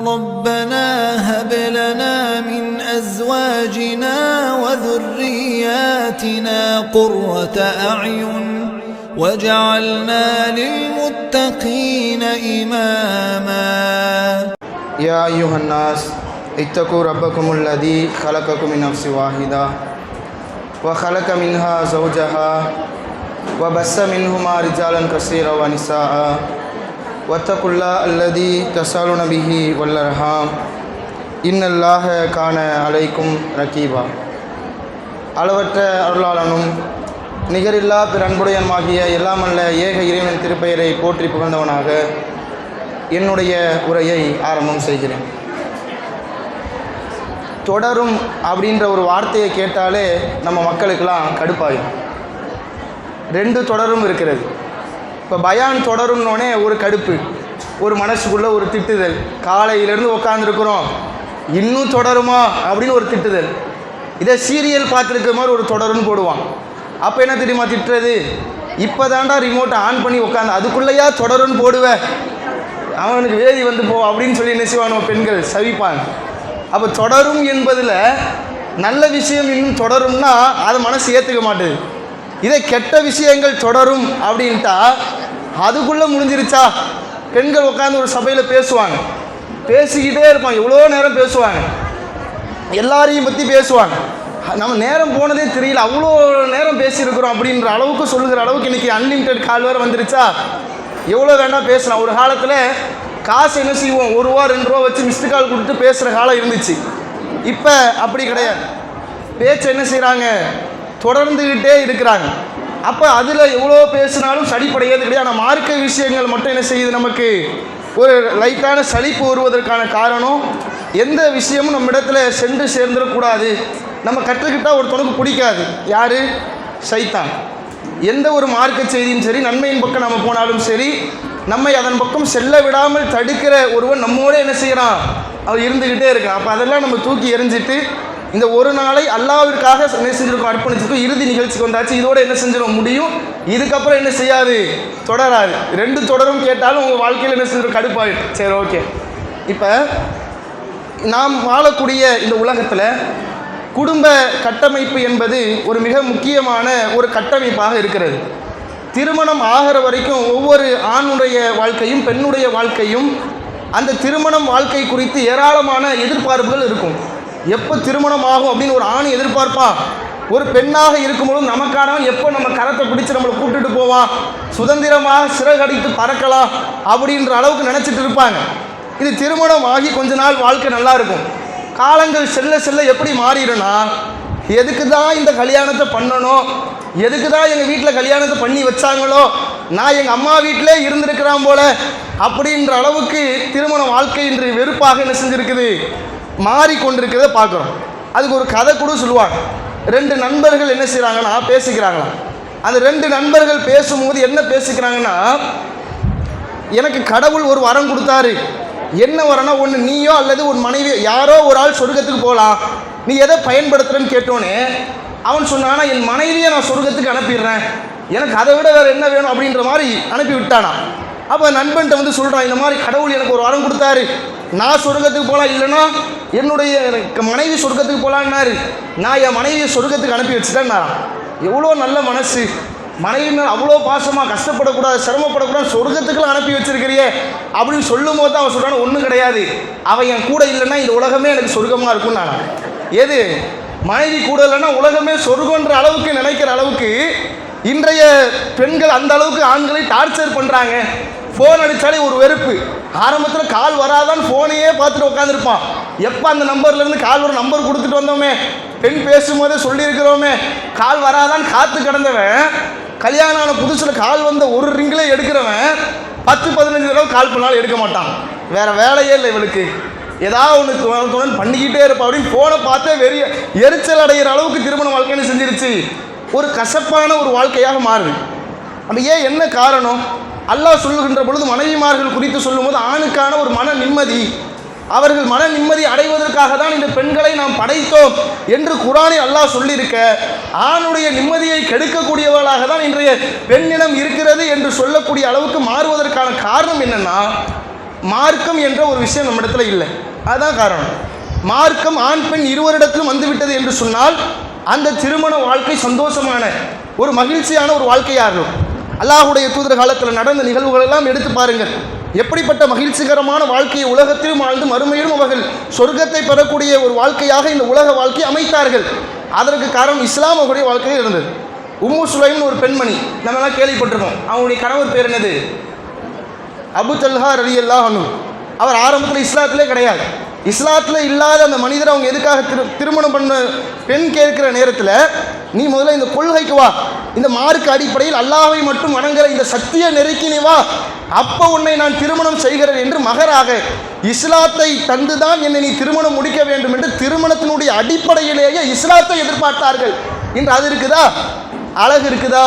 ربنا هب لنا من أزواجنا وذرياتنا قرة أعين واجعلنا للمتقين إماما يا أيها الناس اتقوا ربكم الذي خلقكم من نفس واحدة وخلق منها زوجها وبث منهما رجالا كثيرا ونساء واتقوا الله الذي تسألون به والأرحام إن الله كان عليكم رقيبا. அளவற்ற அருளாளனும் நிகரில்லா பிறன்புடையமாகிய எல்லாமல்ல ஏக இறைவன் திருப்பெயரை போற்றி புகழ்ந்தவனாக என்னுடைய உரையை ஆரம்பம் செய்கிறேன். தொடரும் அப்படின்ற ஒரு வார்த்தையை கேட்டாலே நம்ம மக்களுக்கெல்லாம் கடுப்பாகும். ரெண்டு தொடரும் இருக்கிறது. இப்போ பயான் தொடரும்னோடனே ஒரு கடுப்பு, ஒரு மனசுக்குள்ளே ஒரு திட்டுதல். காலையிலேருந்து உட்காந்துருக்குறோம், இன்னும் தொடருமா அப்படின்னு ஒரு திட்டுதல். இதை சீரியல் பார்த்துருக்க மாதிரி ஒரு தொடருன்னு போடுவான். அப்போ என்ன தெரியுமா திட்டுறது? இப்போ தாண்டா ரிமோட்டை ஆன் பண்ணி உட்காந்து அதுக்குள்ளேயா தொடருன்னு போடுவேன், அவனுக்கு வேதி வந்து போ அப்படின்னு சொல்லி என்ன செய்வான் பெண்கள் சவிப்பாங்க. அப்போ தொடரும் என்பதில் நல்ல விஷயம் இன்னும் தொடரும்னா அதை மனசு ஏற்றுக்க மாட்டுது. இதே கெட்ட விஷயங்கள் தொடரும் அப்படின்ட்டா அதுக்குள்ளே முடிஞ்சிருச்சா? பெண்கள் உட்காந்து ஒரு சபையில் பேசுவாங்க, பேசிக்கிட்டே இருப்பாங்க, எவ்வளோ நேரம் பேசுவாங்க, எல்லாரையும் பற்றி பேசுவாங்க. நம்ம நேரம் போனதே தெரியல, அவ்வளோ நேரம் பேசியிருக்கிறோம் அப்படின்ற அளவுக்கு சொல்லுகிற அளவுக்கு இன்றைக்கி அன்லிமிட்டெட் கால் வேறு வந்துருச்சா? எவ்வளோ வேண்டாம் பேசலாம். ஒரு காலத்தில் காசு என்ன செய்வோம், ₹1 ₹2 வச்சு மிஸ்டு கால் கொடுத்து பேசுகிற காலம் இருந்துச்சு. இப்போ அப்படி கிடையாது. பேச்சு என்ன செய்கிறாங்க, தொடர்ந்துக்கிட்டே இருக்கிறாங்க. அப்போ அதில் எவ்வளோ பேசினாலும் சளிப்படையாது கிடையாது. ஆனால் மார்க்க விஷயங்கள் மட்டும் என்ன செய்யுது, நமக்கு ஒரு லைட்டான சலிப்பு வருவதற்கான காரணம் எந்த விஷயமும் நம்ம இடத்துல சென்று சேர்ந்துடக்கூடாது. நம்ம கற்றுக்கிட்டால் ஒருத்தனுக்கு பிடிக்காது. யார்? சைத்தான். எந்த ஒரு மார்க்க செய்தியும் சரி, நன்மையின் பக்கம் நம்ம போனாலும் சரி, நம்மை அதன் பக்கம் செல்ல விடாமல் தடுக்கிற ஒருவன் நம்மோட என்ன செய்கிறான், அவர் இருந்துக்கிட்டே இருக்கான். அப்போ அதெல்லாம் நம்ம தூக்கி எறிஞ்சிட்டு இந்த ஒரு நாளை அல்லாஹ்விற்காக என்ன செஞ்சுருக்கோம், அர்ப்பணிச்சிருக்கோம். இறுதி நிகழ்ச்சிக்கு வந்தாச்சு, இதோட என்ன செஞ்சிடும் முடியும். இதுக்கப்புறம் என்ன செய்யாது, தொடராது. ரெண்டு தொடரும் கேட்டாலும் உங்கள் வாழ்க்கையில் என்ன செஞ்சிடும், கடுப்பாயிடும். சரி, ஓகே. இப்போ நாம் வாழக்கூடிய இந்த உலகத்தில் குடும்ப கட்டமைப்பு என்பது ஒரு மிக முக்கியமான ஒரு கட்டமைப்பாக இருக்கிறது. திருமணம் ஆகிற வரைக்கும் ஒவ்வொரு ஆணுடைய வாழ்க்கையும் பெண்ணுடைய வாழ்க்கையும் அந்த திருமணம் வாழ்க்கை குறித்து ஏராளமான எதிர்பார்ப்புகள் இருக்கும். எப்போ திருமணம் ஆகும் அப்படின்னு ஒரு ஆண் எதிர்பார்ப்பான். ஒரு பெண்ணாக இருக்கும்போது நமக்கானவன் எப்போ நம்ம கரத்தை பிடிச்சி நம்மளை கூப்பிட்டுட்டு போவான், சுதந்திரமாக சிறகடித்து பறக்கலாம் அப்படின்ற அளவுக்கு நினச்சிட்டு இருப்பாங்க. இது திருமணம் ஆகி கொஞ்ச நாள் வாழ்க்கை நல்லா இருக்கும். காலங்கள் செல்ல செல்ல எப்படி மாறிடும்னா, எதுக்கு தான் இந்த கல்யாணத்தை பண்ணணும், எதுக்கு தான் எங்கள் வீட்டில் கல்யாணத்தை பண்ணி வச்சாங்களோ, நான் எங்கள் அம்மா வீட்டிலே இருந்திருக்கிறான் போல அப்படின்ற அளவுக்கு திருமண வாழ்க்கை இன்று வெறுப்பாக என்ன செஞ்சுருக்குது, மாறிக்கொண்டிருக்கிறத பார்க்குறோம். அதுக்கு ஒரு கதை கூட சொல்லுவாங்க. 2 நண்பர்கள் என்ன செய்கிறாங்கன்னா பேசிக்கிறாங்களாம். அந்த 2 நண்பர்கள் பேசும்போது என்ன பேசிக்கிறாங்கன்னா, எனக்கு கடவுள் ஒரு வரம் கொடுத்தாரு. என்ன வரனா, ஒன்று நீயோ அல்லது ஒரு மனைவி யாரோ ஒரு ஆள் சொர்க்கத்துக்கு போகலாம், நீ எதை பயன்படுத்துகிறேன்னு கேட்டோன்னே அவன் சொன்னானா, என் மனைவியை நான் சொர்க்கத்துக்கு அனுப்பிடுறேன், எனக்கு அதை விட வேறு என்ன வேணும் அப்படின்ற மாதிரி அனுப்பி விட்டானா. அப்போ நண்பன்கிட்ட வந்து சொல்கிறான், இந்த மாதிரி கடவுள் எனக்கு ஒரு வரம் கொடுத்தாரு, நான் சொர்க்கத்துக்கு போகலாம், இல்லைன்னா என்னுடைய மனைவி சொர்க்கத்துக்கு போகலான்னாரு, நான் என் மனைவியை சொர்க்கத்துக்கு அனுப்பி வச்சுட்டேன்னா. எவ்வளோ நல்ல மனசு, மனைவி மேல் அவ்வளோ பாசமாக, கஷ்டப்படக்கூடாது, சிரமப்படக்கூடாது, சொர்க்கத்துக்குலாம் அனுப்பி வச்சிருக்கிறியே அப்படின்னு சொல்லும் போது தான் அவன் சொல்கிறான், ஒன்றும் கிடையாது, அவன் என் கூட இல்லைன்னா இந்த உலகமே எனக்கு சொர்க்கமாக இருக்கும்னு. நான் எது மனைவி கூட இல்லைன்னா உலகமே சொர்க்கன்ற அளவுக்கு நினைக்கிற அளவுக்கு இன்றைய பெண்கள் அந்த அளவுக்கு ஆண்களை டார்ச்சர் பண்ணுறாங்க. ஃபோன் அடித்தாலே ஒரு வெறுப்பு. ஆரம்பத்தில் கால் வராதான் ஃபோனையே பார்த்துட்டு உட்காந்துருப்பான். எப்போ அந்த நம்பர்லேருந்து கால் ஒரு நம்பர் கொடுத்துட்டு வந்தோமே, பெண் பேசும்போதே சொல்லியிருக்கிறோமே, கால் வராதான் காத்து கிடந்தவன், கல்யாணம் ஆன புதுசில் கால் வந்த ஒரு ரிங்கிலே எடுக்கிறவன் 10-15 தடவை கால் பண்ணாலும் எடுக்க மாட்டான். வேறு வேலையே இல்லை இவளுக்கு, ஏதாவது ஒன்று பண்ணிக்கிட்டே இருப்பா அப்படின்னு ஃபோனை பார்த்தே வெறிய எரிச்சல் அடைகிற அளவுக்கு திருமண வாழ்க்கைன்னு செஞ்சிருச்சு. ஒரு கசப்பான ஒரு வாழ்க்கையாக மாறுது. அப்போ ஏன் என்ன காரணம்? அல்லாஹ் சொல்லுகின்ற பொழுது மனைவிமார்கள் குறித்து சொல்லும்போது ஆணுக்கான ஒரு மன நிம்மதி, அவர்கள் மன நிம்மதி அடைவதற்காக தான் இந்த பெண்களை நாம் படைத்தோம் என்று குர்ஆனில் அல்லாஹ் சொல்லியிருக்க, ஆணுடைய நிம்மதியை கெடுக்கக்கூடியவளாக தான் இன்றைய பெண்ணினம் இருக்கிறது என்று சொல்லக்கூடிய அளவுக்கு மாறுவதற்கான காரணம் என்னென்னா, மார்க்கம் என்ற ஒரு விஷயம் நம்மிடத்துல இல்லை. அதுதான் காரணம். மார்க்கம் ஆண் பெண் இருவரிடத்திலும் வந்துவிட்டது என்று சொன்னால் அந்த திருமண வாழ்க்கை சந்தோஷமான ஒரு மகிழ்ச்சியான ஒரு வாழ்க்கையாக இருக்கும். அல்லாஹுடைய தூதர் காலத்தில் நடந்த நிகழ்வுகள் எல்லாம் எடுத்து பாருங்கள். எப்படிப்பட்ட மகிழ்ச்சிகரமான வாழ்க்கையை உலகத்திலும் வாழ்ந்து மறுமையிலும் அவர்கள் சொர்க்கத்தை பெறக்கூடிய ஒரு வாழ்க்கையாக இந்த உலக வாழ்க்கையை அமைத்தார்கள். அதற்கு காரணம் இஸ்லாம் அவருடைய வாழ்க்கையில் இருந்தது. உம்மு சுலைம்னு ஒரு பெண்மணி நம்மளாம் கேள்விப்பட்டிருக்கோம். அவங்களுடைய கணவர் பேர் என்னது? அபு தல்ஹா ரலியல்லாஹு அன்ஹு. அவர் ஆரம்பத்தில் இஸ்லாத்திலே கிடையாது. இஸ்லாத்தில் இல்லாத அந்த மனிதரை அவங்க எதுக்காக திருமணம் பண்ண பெண் கேட்கிற நேரத்தில், நீ முதல்ல இந்த கொள்கைக்கு வா, இந்த மார்க்க அடிப்படையில் அல்லாஹ்வை மட்டும் வணங்குற இந்த சத்திய நெருக்கி நீ வா, அப்போ உன்னை நான் திருமணம் செய்கிறேன் என்று மகராக இஸ்லாத்தை தந்துதான் என்னை நீ திருமணம் முடிக்க வேண்டும் என்று திருமணத்தினுடைய அடிப்படையிலேயே இஸ்லாத்தை எதிர்பார்த்தார்கள். இன்று அது இருக்குதா? அழகு இருக்குதா?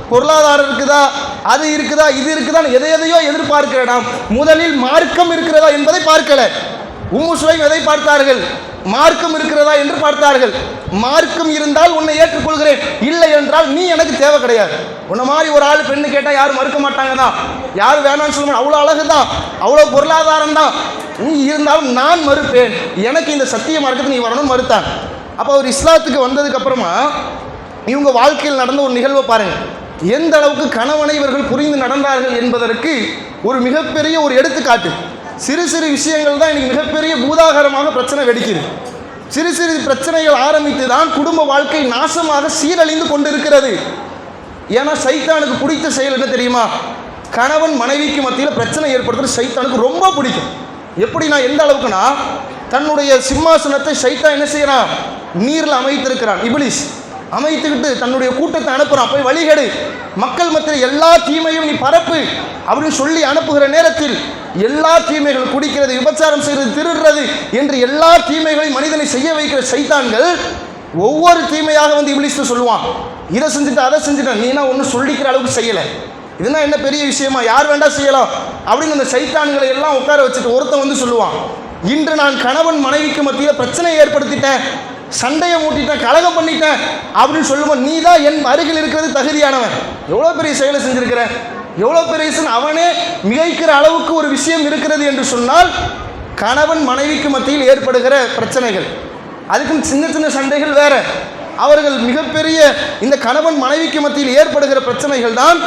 பொருளாதாரம் இருக்குதா? அது இருக்குதா? இது இருக்குதான்? எதையோ எதிர்பார்க்கிற நாம் முதலில் மார்க்கம் இருக்கிறதா என்பதை பார்க்கல. உம்மு சுலைம் எதை பார்த்தார்கள்? மார்க்கம் இருக்கிறதா என்று பார்த்தார்கள். மார்க்கம் இருந்தால் உன்னை ஏற்றுக்கொள்கிறேன், இல்லை என்றால் நீ எனக்கு தேவை கிடையாது. உன்ன மாதிரி ஒரு ஆள் பெண்ணு கேட்டால் யாரும் மறுக்க மாட்டாங்க தான், யாரும் வேணாம்னு சொல்ல. அவ்வளோ அழகு தான், அவ்வளோ பொருளாதாரம் தான், நீ இருந்தாலும் நான் மறுப்பேன், எனக்கு இந்த சத்திய மார்க்கத்தை நீ வரணும்னு மறுத்தான். அப்போ அவர் இஸ்லாத்துக்கு வந்ததுக்கு அப்புறமா இவங்க வாழ்க்கையில் நடந்த ஒரு நிகழ்வை பாருங்கள். எந்த அளவுக்கு கணவனை இவர்கள் புரிந்து நடந்தார்கள் என்பதற்கு ஒரு மிகப்பெரிய ஒரு எடுத்துக்காட்டு. சிறு சிறு விஷயங்கள் தான் இன்னைக்கு மிகப்பெரிய பூதாகரமாக பிரச்சனை வெடிக்குது. சிறு சிறு பிரச்சனைகள் ஆரம்பித்து தான் குடும்ப வாழ்க்கை நாசமாக சீரழிந்து கொண்டு இருக்கிறது. ஏன்னா சைத்தானுக்கு பிடித்த செயல் என்ன தெரியுமா? கணவன் மனைவிக்கு மத்தியில் பிரச்சனை ஏற்படுத்துறது சைத்தானுக்கு ரொம்ப பிடிக்கும். எப்படின்னா, எந்த அளவுக்குன்னா, தன்னுடைய சிம்மாசனத்தை சைத்தான் என்ன செய்யறான்? நீரில் அமைத்திருக்கிறான். இப்லீஸ் அமைத்துக்கிட்டு தன்னுடைய கூட்டத்தை அனுப்புறான், போய் வழிகேடு, மக்கள் மத்தியில் எல்லா தீமையும் நீ பரப்பு அப்படின்னு சொல்லி அனுப்புகிற நேரத்தில் எல்லா தீமைகள், குடிக்கிறது, விபச்சாரம் செய்கிறது, திருடுறது என்று எல்லா தீமைகளையும் மனிதனை செய்ய வைக்கிற சைத்தான்கள் ஒவ்வொரு தீமையாக வந்து இப்லீஸ் சொல்லுவான். இதை செஞ்சுட்டு அதை செஞ்சுட்டேன், நீனா ஒன்றும் சொல்லிக்கிற அளவுக்கு செய்யலை, இதுனா என்ன பெரிய விஷயமா, யார் வேண்டா செய்யலாம் அப்படின்னு அந்த சைத்தான்களை எல்லாம் உட்கார வச்சுட்டு ஒருத்தன் வந்து சொல்லுவான், இன்று நான் கணவன் மனைவிக்கு மத்தியில் பிரச்சனையை ஏற்படுத்திட்டேன், சண்டையை மூட்டிட்டேன், கலகம் பண்ணிட்டேன் அப்படின்னு சொல்லுவோம். நீ தான் என் அருகில் இருக்கிறது தகுதியானவன். எவ்வளோ பெரிய செயலை செஞ்சிருக்கிற, எவ்வளோ பெரிய அவனே மிகைக்கிற அளவுக்கு ஒரு விஷயம் இருக்கிறது என்று சொன்னால் கணவன் மனைவிக்கு மத்தியில் ஏற்படுகிற பிரச்சனைகள், அதுக்கும் சின்ன சின்ன சண்டைகள் வேற. அவர்கள் மிகப்பெரிய இந்த கணவன் மனைவிக்கு மத்தியில் ஏற்படுகிற பிரச்சனைகள் தான்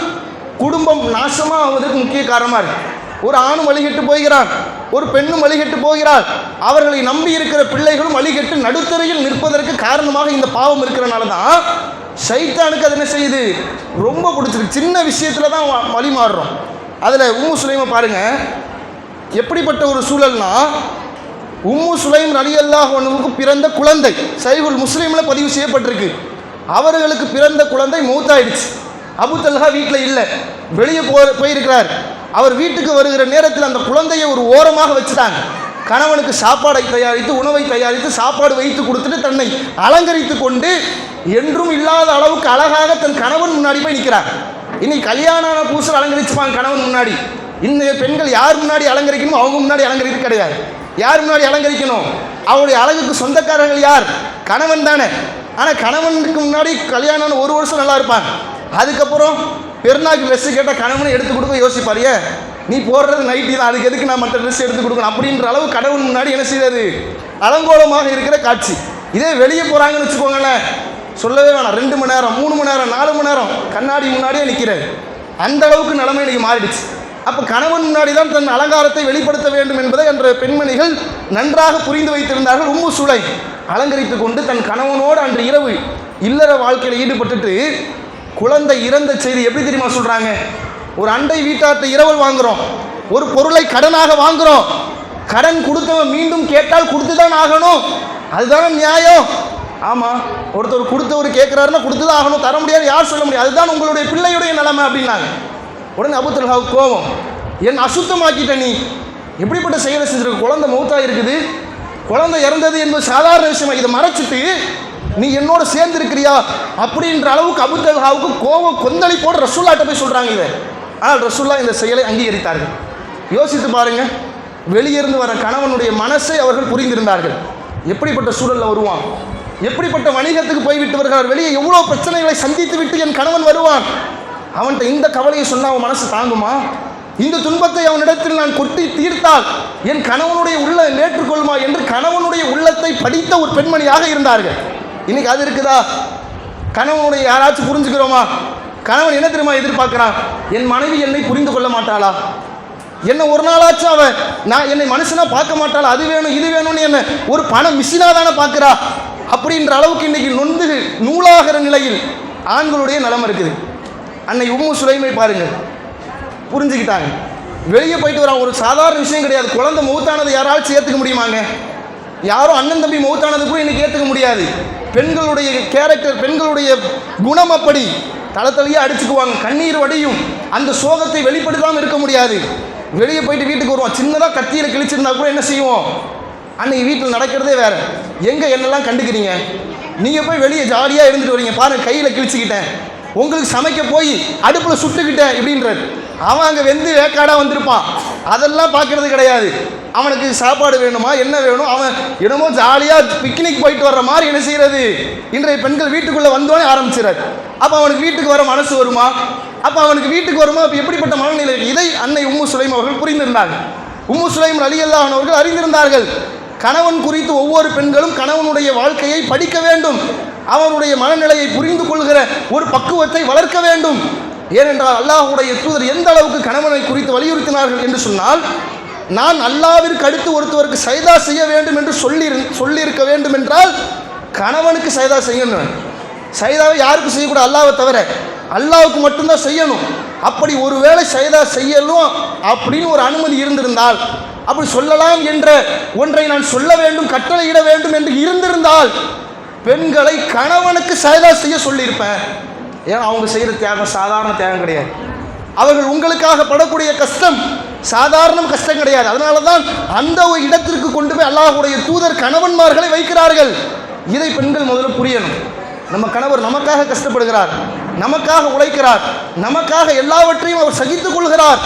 குடும்பம் நாசமாக ஆவதற்கு முக்கிய காரணமாக இருக்கு. ஒரு ஆணும் வழிகட்டு போகிறான், ஒரு பெண்ணும் வழிகட்டு போகிறாள், அவர்களை நம்பி இருக்கிற பிள்ளைகளும் வழிகட்டு நடுத்தரையில் நிற்பதற்கு காரணமாக இந்த பாவம் இருக்கிறனால தான் சைத்தானுக்கு அது என்ன செய்யுது, ரொம்ப பிடிச்சிருக்கு. சின்ன விஷயத்தில் தான் வழி மாறுறோம். அதில் உம்மு சுலைமை பாருங்கள், எப்படிப்பட்ட ஒரு சூழல்னா, உம்மு சுலைம் ரலியல்லாஹு அன்ஹுவுக்கு பிறந்த குழந்தை சஹீஹுல் முஸ்லிமில் பதிவு செய்யப்பட்டிருக்கு. அவர்களுக்கு பிறந்த குழந்தை மௌத்தாயிடுச்சு. அபு தல்ஹா வீட்டில் இல்லை, வெளியே போயிருக்கிறார். அவர் வீட்டுக்கு வருகிற நேரத்தில் அந்த குழந்தையை ஒரு ஓரமாக வச்சுட்டாங்க. கணவனுக்கு சாப்பாடை தயாரித்து, உணவை தயாரித்து, சாப்பாடு வைத்து கொடுத்துட்டு தன்னை அலங்கரித்து கொண்டு என்றும் இல்லாத அளவுக்கு அழகாக தன் கணவன் முன்னாடி போய் நிற்கிறார். இன்னைக்கு கல்யாண பூசல் அலங்கரிச்சுப்பாங்க கணவன் முன்னாடி. இந்த பெண்கள் யார் முன்னாடி அலங்கரிக்கணுமோ அவங்க முன்னாடி அலங்கரிக்க கிடையாது. யார் முன்னாடி அலங்கரிக்கணும்? அவருடைய அழகுக்கு சொந்தக்காரர்கள் யார்? கணவன் தானே. ஆனால் கணவனுக்கு முன்னாடி கல்யாணம் ஒரு வருஷம் நல்லா இருப்பாங்க. அதுக்கப்புறம் பெருநாக்கு ட்ரெஸ்ஸு கேட்டால் கணவனை எடுத்து கொடுக்க யோசிப்பாரியே, நீ போடுறது நைட்டி தான், அதுக்கு எதுக்கு நான் மற்ற ட்ரெஸ் எடுத்து கொடுக்கணும் அப்படின்ற அளவு கடவுள் முன்னாடி என்ன செய்யாது, அலங்கோலமாக இருக்கிற காட்சி. இதே வெளியே போகிறாங்கன்னு வச்சுக்கோங்களேன், சொல்லவே வேணாம், 2 மணி நேரம் 3 மணி நேரம் 4 மணி நேரம் கண்ணாடி முன்னாடியே நிற்கிறாரு. அந்த அளவுக்கு நிலைமை இன்றைக்கி மாறிடுச்சு. அப்போ கணவன் முன்னாடி தான் தன் அலங்காரத்தை வெளிப்படுத்த வேண்டும் என்பதை அன்ற பெண்மணிகள் நன்றாக புரிந்து வைத்திருந்தார்கள். உம்மு சுலை அலங்கரித்து கொண்டு தன் கணவனோடு அன்று இரவு இல்லற வாழ்க்கையில் ஈடுபட்டுட்டு குழந்தை இறந்த செய்தி எப்படி தெரியுமா சொல்கிறாங்க? ஒரு அண்டை வீட்டார்ட்ட இரவல் வாங்குகிறோம், ஒரு பொருளை கடனாக வாங்குகிறோம், கடன் கொடுத்தவன் மீண்டும் கேட்டால் கொடுத்து தான் ஆகணும், அதுதானே நியாயம். ஆமாம், ஒருத்தர் கொடுத்தவர் கேட்குறாருன்னா கொடுத்து தான் ஆகணும், தர முடியாது யார் சொல்ல முடியாது, அதுதான் உங்களுடைய பிள்ளையுடைய நிலைமை அப்படின்னாங்க. உடனே அபூ தல்ஹாவுக்கு கோபம், என் அசுத்தமாக்கிட்ட நீ எப்படிப்பட்ட செயலை செஞ்சிருக்க, குழந்தை மௌத்தா இருக்குது, குழந்தை இறந்தது என்பது சாதாரண விஷயமா, இதை மறைச்சிட்டு நீ என்னோட சேர்ந்துருக்கிறியா அப்படின்ற அளவுக்கு அபூ தல்ஹாவுக்கு கோபம் கொந்தளிப்போடு ரசூல்லாட்ட போய் சொல்கிறாங்க இதை. ஆனால் ரசூல்லா இந்த செயலை அங்கீகரித்தார்கள். யோசித்து பாருங்க, வெளியிருந்து வர கணவனுடைய மனசை அவர்கள் புரிந்திருந்தார்கள். எப்படிப்பட்ட சூழலில் வருவான், எப்படிப்பட்ட வணிகத்துக்கு போய்விட்டு வருகிறார், வெளியே எவ்வளோ பிரச்சனைகளை சந்தித்து விட்டு என் கணவன் வருவான், அவன்கிட்ட இந்த கவலையை சொன்னால் அவன் மனசு தாங்குமா? இந்த துன்பத்தை அவனிடத்தில் நான் கொட்டி தீர்த்தால் என் கணவனுடைய உள்ள ஏற்றுக்கொள்மா என்று கணவனுடைய உள்ளத்தை படித்த ஒரு பெண்மணியாக இருந்தார்கள். இன்னைக்கு அது இருக்குதா? கணவனுடைய யாராச்சும் புரிஞ்சுக்கிறோமா? கணவன் என்ன தெரியுமா எதிர்பார்க்கிறான்? என் மனைவி என்னை புரிந்து கொள்ள மாட்டாளா? என்ன ஒரு நாளாச்சும் அவன் நான் என்னை மனுஷனா பார்க்க மாட்டாளா? அது வேணும் இது வேணும்னு என்ன ஒரு பண மிஷினா தானே பார்க்குறா? அப்படின்ற அளவுக்கு இன்னைக்கு நொந்து நூலாகிற நிலையில் ஆண்களுடைய நிலைமை இருக்குது. அன்னை உம்மு சுலைமை பாருங்கள், புரிஞ்சுக்கிட்டாங்க. வெளியே போயிட்டு வரான், ஒரு சாதாரண விஷயம் கிடையாது. குழந்தை மௌத்தானது யாராச்சும் ஏற்றுக்க முடியுமாங்க? யாரும் அண்ணன் தம்பி மௌத்தானது கூட இன்னைக்கு ஏற்றுக்க முடியாது. பெண்களுடைய கேரக்டர், பெண்களுடைய குணம் அப்படி தளத்தலையே அடிச்சுக்குவாங்க, கண்ணீர் வடியும். அந்த சோகத்தை வெளிப்படுத்தாமல் இருக்க முடியாது. வெளியே போயிட்டு வீட்டுக்கு வருவோம், சின்னதாக கத்தியில் கிழிச்சிருந்தா கூட என்ன செய்வோம்? அன்னைக்கு வீட்டில் நடக்கிறதே வேற. எங்கே என்னெல்லாம் கண்டுக்கிறீங்க? நீங்கள் போய் வெளியே ஜாலியாக இருந்துட்டு வரீங்க, பாருங்கள் கையில் கிழிச்சிக்கிட்டேன், உங்களுக்கு சமைக்க போய் அடுப்பில் சுட்டுக்கிட்டேன் இப்படின்றது. அவன் அங்கே வெந்து வேக்காடாக வந்திருப்பான், அதெல்லாம் பார்க்கறது கிடையாது. அவனுக்கு சாப்பாடு வேணுமா என்ன வேணும், அவன் என்னமோ ஜாலியாக பிக்னிக் போயிட்டு வர்ற மாதிரி என்ன செய்கிறது இன்றைய பெண்கள் வீட்டுக்குள்ளே வந்தோடனே ஆரம்பிச்சிடாது. அப்போ அவனுக்கு வீட்டுக்கு வர மனசு வருமா? அப்போ அவனுக்கு வீட்டுக்கு வருமா? அப்போ எப்படிப்பட்ட மனநிலை? இதை அன்னை உம்மு சுலைம் அவர்கள் புரிந்திருந்தார்கள். உம்மு சுலைம் ரலியல்லாஹு அவர்கள் அறிந்திருந்தார்கள். கணவன் குறித்து ஒவ்வொரு பெண்களும் கணவனுடைய வாழ்க்கையை படிக்க வேண்டும், அவனுடைய மனநிலையை புரிந்து கொள்கிற ஒரு பக்குவத்தை வளர்க்க வேண்டும். ஏனென்றால் அல்லாஹ்வுடைய தூதர் எந்த அளவுக்கு கணவனை குறித்து வலியுறுத்தினார்கள் என்று சொன்னால், நான் அல்லாஹ்விற்கு அடுத்து ஒருத்தவருக்கு சைதா செய்ய வேண்டும் என்று சொல்லியிருக்க வேண்டும் என்றால் கணவனுக்கு சைதா செய்யணும். சைதாவை யாருக்கும் செய்யக்கூடாது, அல்லாஹ்வை தவிர அல்லாஹ்வுக்கு மட்டும்தான் செய்யணும். அப்படி ஒருவேளை சைதா செய்யலும் அப்படின்னு ஒரு அனுமதி இருந்திருந்தால், அப்படி சொல்லலாம் என்ற ஒன்றை நான் சொல்ல வேண்டும், கட்டளையிட வேண்டும் என்று இருந்திருந்தால் பெண்களை கணவனுக்கு சைதா செய்ய சொல்லியிருப்பேன். ஏன் அவங்க செய்கிற தியாகம் சாதாரண தியாகம் கிடையாது. அவர்கள் உங்களுக்காக படக்கூடிய கஷ்டம் சாதாரண கஷ்டம் கிடையாது. அதனால தான் அந்த ஒரு இடத்திற்கு கொண்டு போய் அல்லாஹ்வுடைய தூதர் கணவன்மார்களை வைக்கிறார்கள். இதை பெண்கள் முதல்ல புரியணும். நம்ம கணவர் நமக்காக கஷ்டப்படுகிறார், நமக்காக உழைக்கிறார், நமக்காக எல்லாவற்றையும் அவர் சகித்துக் கொள்கிறார்,